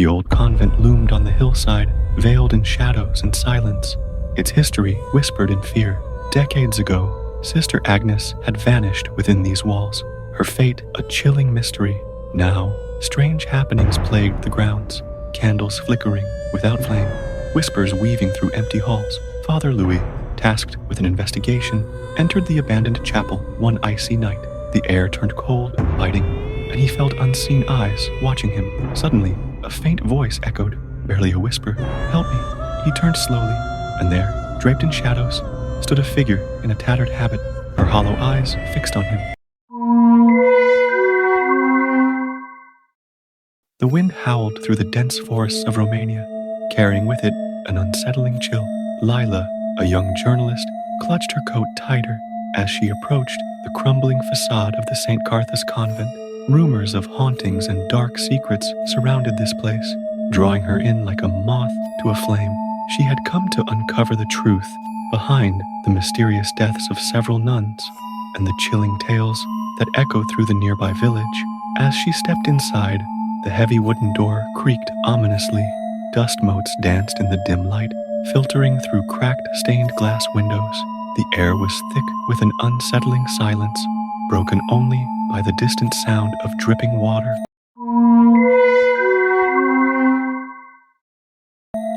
The old convent loomed on the hillside, veiled in shadows and silence. Its history whispered in fear. Decades ago, Sister Agnes had vanished within these walls, her fate a chilling mystery. Now, strange happenings plagued the grounds, candles flickering without flame, whispers weaving through empty halls. Father Louis, tasked with an investigation, entered the abandoned chapel one icy night. The air turned cold, biting, and he felt unseen eyes watching him. Suddenly, a faint voice echoed, barely a whisper, "Help me." He turned slowly, and there, draped in shadows, stood a figure in a tattered habit, her hollow eyes fixed on him. The wind howled through the dense forests of Romania, carrying with it an unsettling chill. Lila, a young journalist, clutched her coat tighter as she approached the crumbling facade of the Saint Cartha's convent. Rumors of hauntings and dark secrets surrounded this place, drawing her in like a moth to a flame. She had come to uncover the truth behind the mysterious deaths of several nuns and the chilling tales that echoed through the nearby village. As she stepped inside, the heavy wooden door creaked ominously. Dust motes danced in the dim light, filtering through cracked, stained glass windows. The air was thick with an unsettling silence, broken only by the distant sound of dripping water.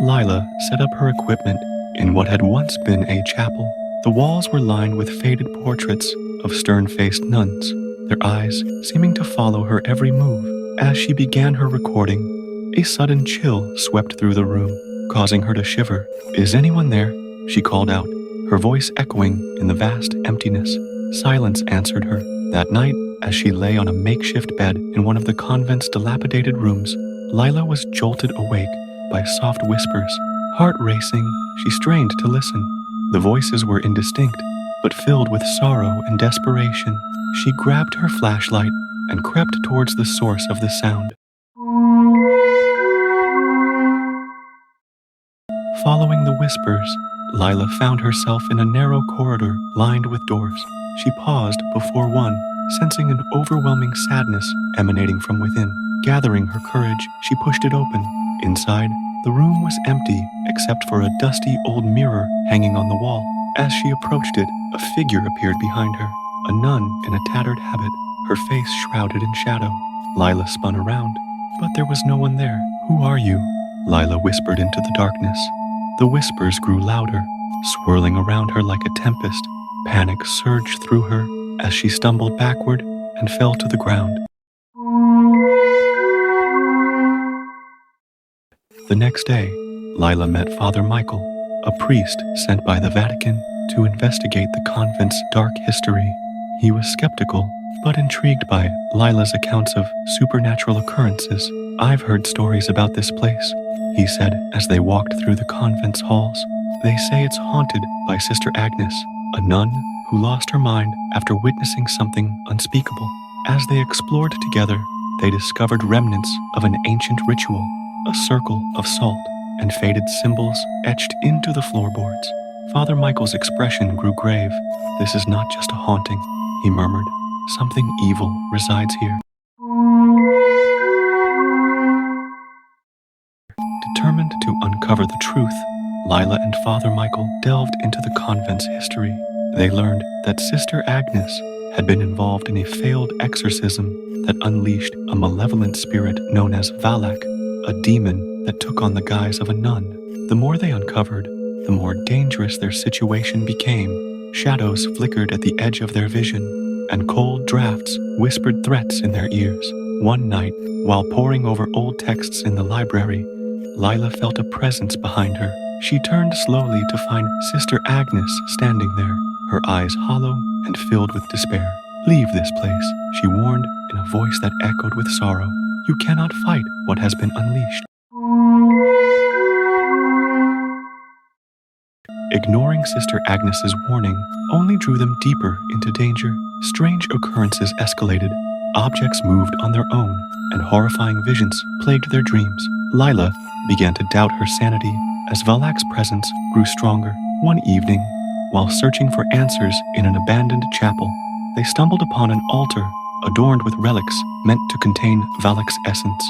Lila set up her equipment in what had once been a chapel. The walls were lined with faded portraits of stern-faced nuns, their eyes seeming to follow her every move. As she began her recording, a sudden chill swept through the room, causing her to shiver. "Is anyone there?" she called out, her voice echoing in the vast emptiness. Silence answered her. That night, as she lay on a makeshift bed in one of the convent's dilapidated rooms, Lila was jolted awake by soft whispers. Heart racing, she strained to listen. The voices were indistinct, but filled with sorrow and desperation. She grabbed her flashlight and crept towards the source of the sound. Following the whispers, Lila found herself in a narrow corridor lined with doors. She paused before one, sensing an overwhelming sadness emanating from within. Gathering her courage, she pushed it open. Inside, the room was empty except for a dusty old mirror hanging on the wall. As she approached it, a figure appeared behind her, a nun in a tattered habit, her face shrouded in shadow. Lila spun around, but there was no one there. "Who are you?" Lila whispered into the darkness. The whispers grew louder, swirling around her like a tempest. Panic surged through her as she stumbled backward and fell to the ground. The next day, Lila met Father Michael, a priest sent by the Vatican to investigate the convent's dark history. He was skeptical, but intrigued by Lila's accounts of supernatural occurrences. "I've heard stories about this place," he said as they walked through the convent's halls. "They say it's haunted by Sister Agnes, a nun who lost her mind after witnessing something unspeakable." As they explored together, they discovered remnants of an ancient ritual, a circle of salt, and faded symbols etched into the floorboards. Father Michael's expression grew grave. "This is not just a haunting," he murmured. "Something evil resides here." Determined to uncover the truth, Lila and Father Michael delved into the convent's history. They learned that Sister Agnes had been involved in a failed exorcism that unleashed a malevolent spirit known as Valak, a demon that took on the guise of a nun. The more they uncovered, the more dangerous their situation became. Shadows flickered at the edge of their vision, and cold drafts whispered threats in their ears. One night, while poring over old texts in the library, Lila felt a presence behind her. She turned slowly to find Sister Agnes standing there, her eyes hollow and filled with despair. "Leave this place," she warned in a voice that echoed with sorrow. "You cannot fight what has been unleashed." Ignoring Sister Agnes's warning only drew them deeper into danger. Strange occurrences escalated. Objects moved on their own, and horrifying visions plagued their dreams. Lila began to doubt her sanity as Valak's presence grew stronger. One evening, while searching for answers in an abandoned chapel, they stumbled upon an altar adorned with relics meant to contain Valak's essence.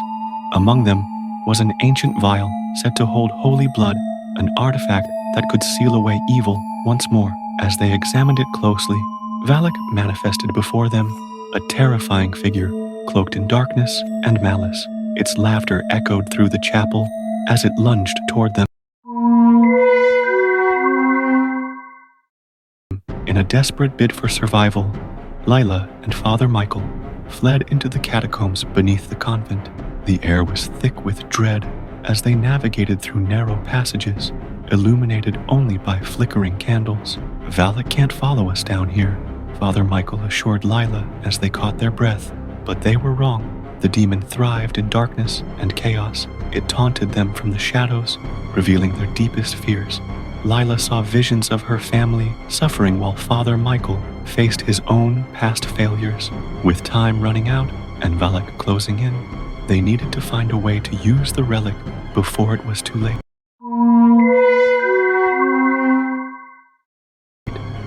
Among them was an ancient vial said to hold holy blood, an artifact that could seal away evil once more. As they examined it closely, Valak manifested before them, a terrifying figure cloaked in darkness and malice. Its laughter echoed through the chapel as it lunged toward them. In a desperate bid for survival, Lila and Father Michael fled into the catacombs beneath the convent. The air was thick with dread as they navigated through narrow passages, illuminated only by flickering candles. "Valak can't follow us down here," Father Michael assured Lila as they caught their breath. But they were wrong. The demon thrived in darkness and chaos. It taunted them from the shadows, revealing their deepest fears. Lila saw visions of her family suffering while Father Michael faced his own past failures. With time running out and Valak closing in, they needed to find a way to use the relic before it was too late.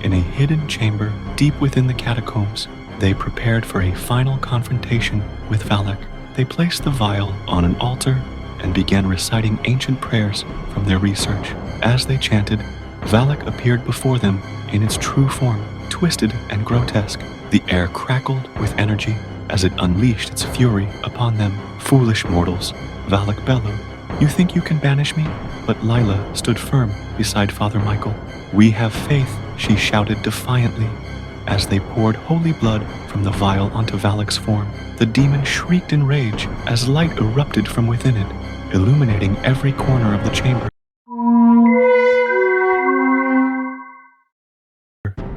In a hidden chamber deep within the catacombs, they prepared for a final confrontation with Valak. They placed the vial on an altar and began reciting ancient prayers from their research. As they chanted, Valak appeared before them in its true form, twisted and grotesque. The air crackled with energy as it unleashed its fury upon them. "Foolish mortals," Valak bellowed. "You think you can banish me?" But Lila stood firm beside Father Michael. "We have faith," she shouted defiantly. As they poured holy blood from the vial onto Valak's form, the demon shrieked in rage as light erupted from within it, illuminating every corner of the chamber.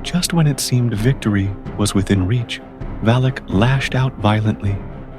Just when it seemed victory was within reach, Valak lashed out violently.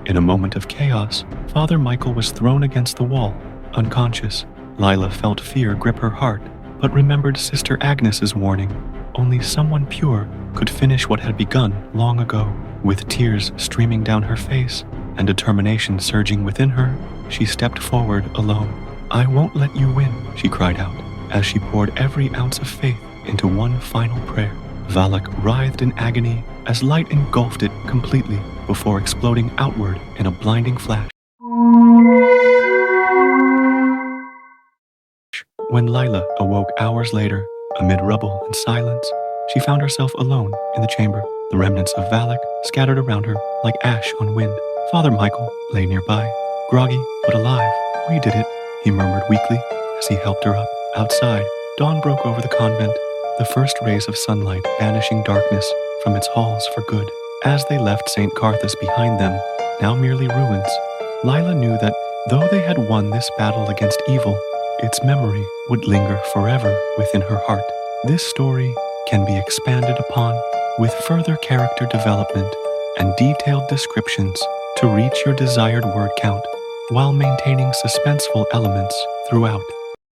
In a moment of chaos, Father Michael was thrown against the wall, unconscious. Lila felt fear grip her heart, but remembered Sister Agnes's warning. Only someone pure could finish what had begun long ago. With tears streaming down her face and determination surging within her, she stepped forward alone. "I won't let you win," she cried out, as she poured every ounce of faith into one final prayer. Valak writhed in agony as light engulfed it completely before exploding outward in a blinding flash. When Lila awoke hours later, amid rubble and silence, she found herself alone in the chamber, the remnants of Valak scattered around her like ash on wind. Father Michael lay nearby, groggy but alive. "We did it," he murmured weakly as he helped her up. Outside, dawn broke over the convent, the first rays of sunlight banishing darkness from its halls for good. As they left Saint Cartha's behind them, now merely ruins, Lila knew that though they had won this battle against evil, its memory would linger forever within her heart. This story can be expanded upon with further character development and detailed descriptions to reach your desired word count while maintaining suspenseful elements throughout.